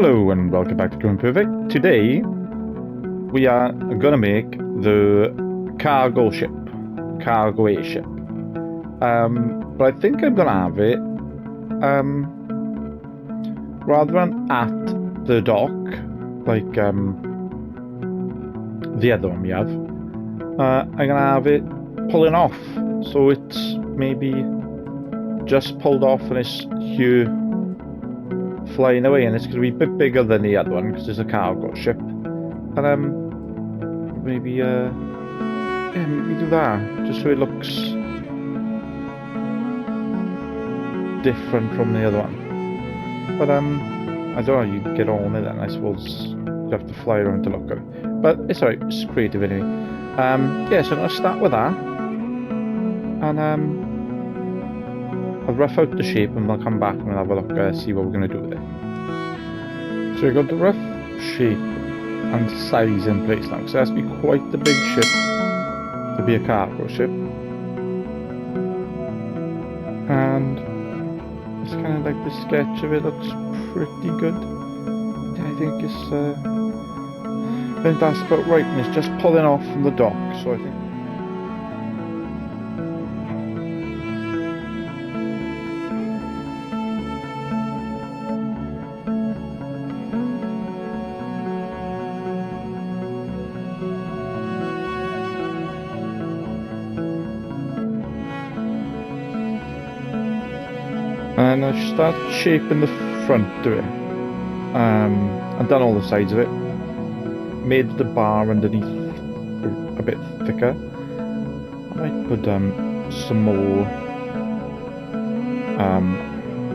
Hello and welcome back to Going Perfect. Today we are gonna make the cargo ship, cargo airship. But I think I'm gonna have it rather than at the dock like the other one we have. I'm gonna have it pulling off, so it's maybe just pulled off and it's here flying away, and it's going to be a bit bigger than the other one because it's a cargo ship. And maybe yeah, maybe do that just so it looks different from the other one. But I don't know, you get on with it, and I suppose you have to fly around to look at it. But it's alright, it's creative anyway. Yeah, so I'm going to start with that, and I'll rough out the shape and we'll come back and we'll have a look and see what we're going to do with it. So we've got the rough shape and size in place now, because it has to be quite a big ship to be a cargo ship. And it's kind of like the sketch of it looks pretty good. I think that's about right, and it's just pulling off from the dock, so I think. And I start shaping the front of it. I've done all the sides of it. Made the bar underneath a bit thicker. I might put some more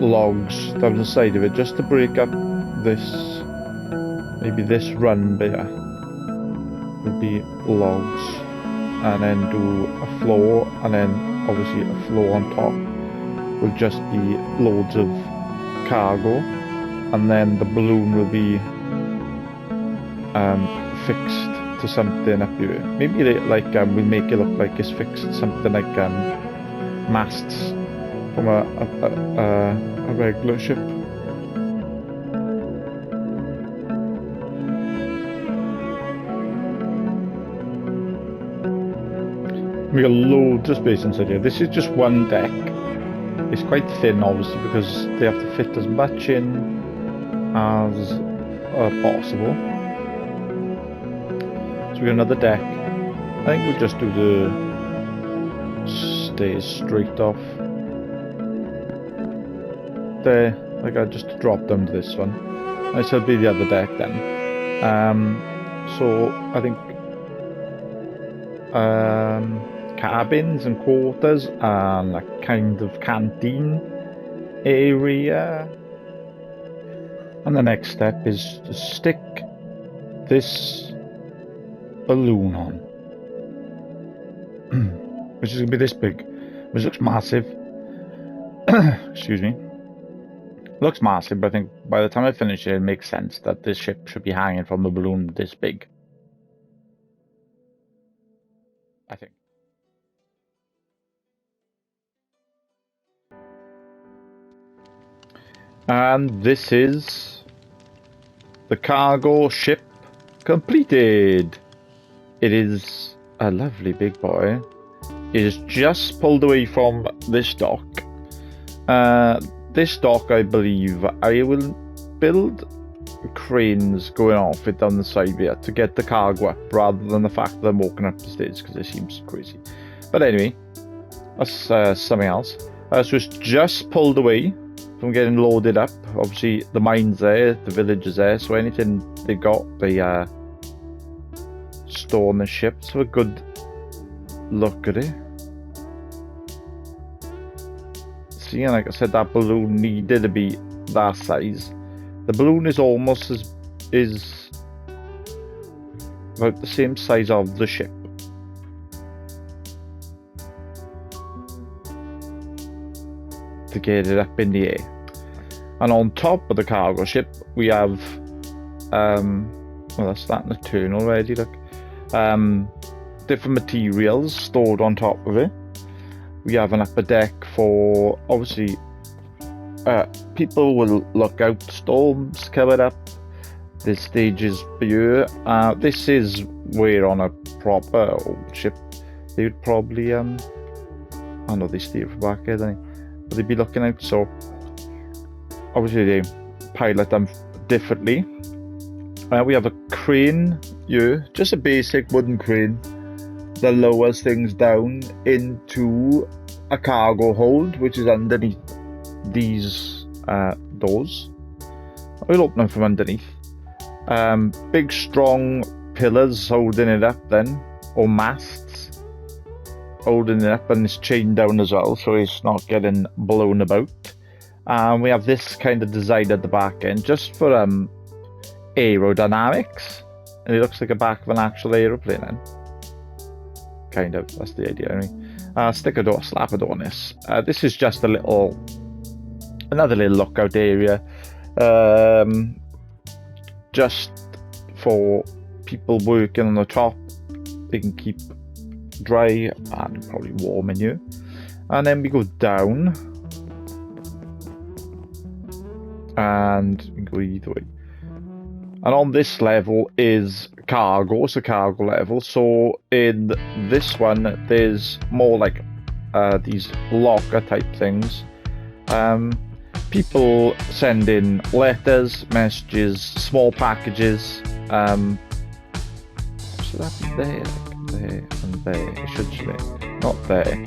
logs down the side of it just to break up this. Maybe this run bit would be logs, and then do a floor, and then obviously a floor on top will just be loads of cargo, and then the balloon will be fixed to something up here. Maybe like we'll make it look like it's fixed to something like masts from a regular ship. We got loads of space inside here. This is just one deck. It's quite thin, obviously, because they have to fit as much in as possible. So we got another deck. I think we'll just do the stairs straight off there. Like I just drop them to this one. This will be the other deck then. So I think cabins and quarters and a kind of canteen area. And the next step is to stick this balloon on, which is going to be this big, which looks massive. Excuse me. Looks massive, but I think by the time I finish it, it makes sense that this ship should be hanging from the balloon this big. I think. And this is the cargo ship completed. It is a lovely big boy. It is just pulled away from this dock. This dock, I believe, I will build cranes going off it down the side here to get the cargo up, rather than the fact that I'm walking up the stairs, because it seems crazy. But anyway, that's something else. So it's just pulled away from getting loaded up. Obviously the mine's there, the village is there, so anything they got, they store on the ship. So a good look at it. See, and like I said, that balloon needed to be that size. The balloon is almost is about the same size of the ship. To get it up in the air. And on top of the cargo ship we have well, that's starting to turn already, look. Different materials stored on top of it. We have an upper deck for, obviously, people will look out storms coming up. There's stages here. This is where on a proper old ship they would probably I know they steer from back here, don't they? But they'd be looking out, so obviously they pilot them differently. We have a crane here, just a basic wooden crane that lowers things down into a cargo hold, which is underneath these doors. We'll open them from underneath. Big strong pillars holding it up then, or masts holding it up, and it's chained down as well, so it's not getting blown about. We have this kind of design at the back end, just for aerodynamics, and it looks like a back of an actual aeroplane then. Kind of, that's the idea anyway. Stick a door, slap a door on this. This is just another little lookout area, just for people working on the top. They can keep dry and probably warm in here. And then we go down, and we go either way. And on this level is cargo, it's a cargo level. So in this one, there's more like these locker type things. People send in letters, messages, small packages. So that'd be there, and there. It should be not there,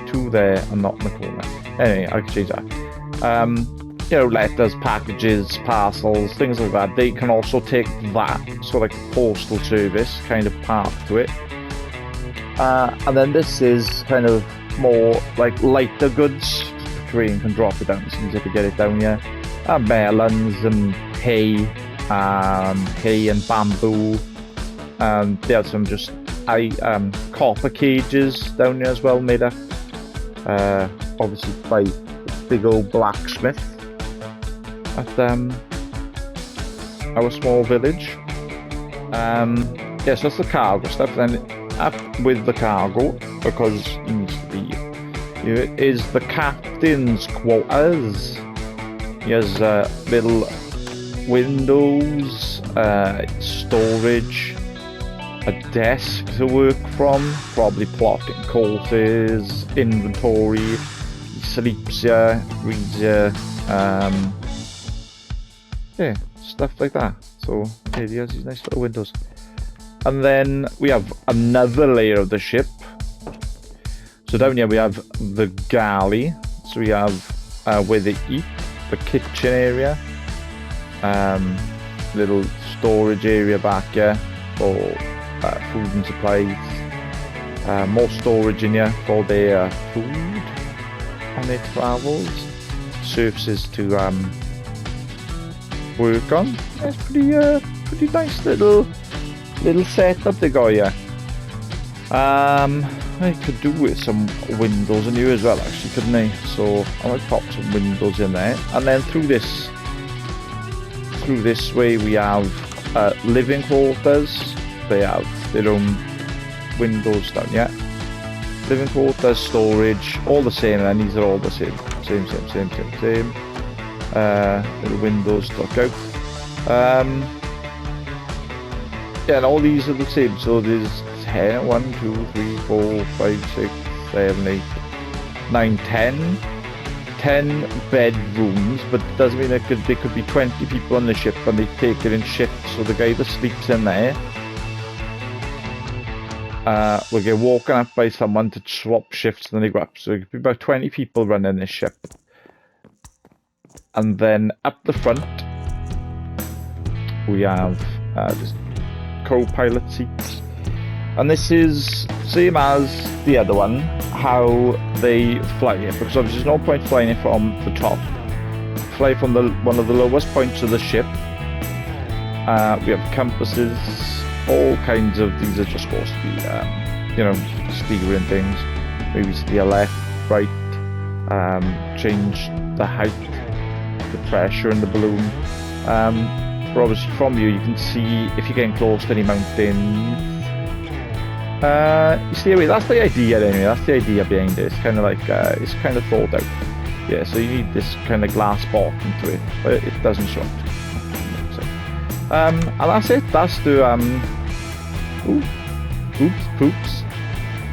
two there, and not in the corner. Anyway, I can change that. You know, letters, packages, parcels, things like that. They can also take that, so like a postal service kind of part to it. And then this is kind of more like lighter goods. The crane can drop it down, it's easier to get it down here. Melons and hay and bamboo. They have some just copper cages down here as well, made up obviously by the big old blacksmith at our small village. Yes, that's the cargo stuff. Then up with the cargo, because it needs to be here, is the captain's quarters. He has little windows, storage, a desk to work from, probably plotting courses, inventory. He sleeps here, reads here, yeah, stuff like that. So here he has these nice little windows. And then we have another layer of the ship. So down here we have the galley. So we have where they eat, the kitchen area, little storage area back here for food and supplies. More storage in here for their food on their travels. Surfaces to work on. It's pretty nice little setup they got here. I could do with some windows in here as well, actually, couldn't I? So I might pop some windows in there. And then through this way we have living quarters. They have their own windows down here. Living quarters, storage, all the same, and these are all the same. Little windows to look out. Yeah, and all these are the same. So there's 10, 1, 2, 3, 4, 5, 6, 7, 8, 9, 10 bedrooms, but it doesn't mean there could be 20 people on the ship, and they take it in shifts. So the guy that sleeps in there will get woken up by someone to swap shifts, and then they go up. So it could be about 20 people running this ship. And then up the front we have just co-pilot seats, and this is same as the other one, how they fly it, because obviously there's no point flying it from the top. Fly from one of the lowest points of the ship. We have compasses, all kinds of, these are just supposed to be you know, steering things, maybe to the left, right, change the height, the pressure in the balloon. But obviously from you can see if you're getting close to any mountains. You stay away. That's the idea anyway. That's the idea behind it. It's kind of like it's kind of thought out. Yeah. So you need this kind of glass bottom to it, but it doesn't show. And that's it. That's the oops.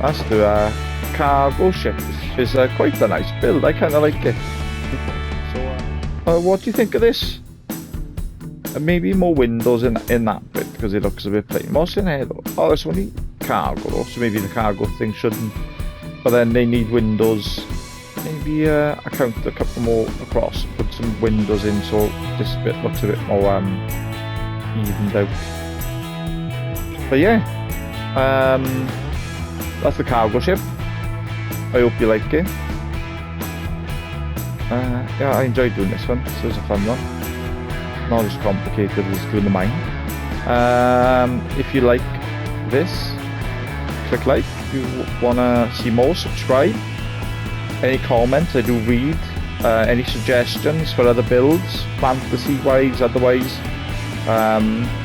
That's the cargo ship. It's quite a nice build. I kind of like it. So, what do you think of this? Maybe more windows in that bit because it looks a bit plain. What's in here though? Oh, it's only cargo though, so maybe the cargo thing shouldn't. But then they need windows. Maybe I count a couple more across. Put some windows in so this bit looks a bit more evened out. But yeah, that's the cargo ship. I hope you like it. Yeah, I enjoyed doing this one. This was a fun one. Not as complicated as doing the mine. If you like this, click like. If you wanna see more, subscribe. Any comments, I do read. Any suggestions for other builds, fantasy-wise, otherwise.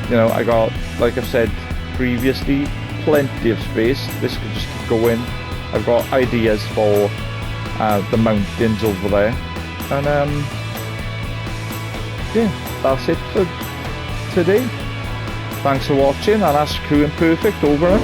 You know, I got, like I've said previously, plenty of space. This could just keep going. I've got ideas for the mountains over there. And yeah, that's it for today. Thanks for watching, and that's Crew Imperfect over.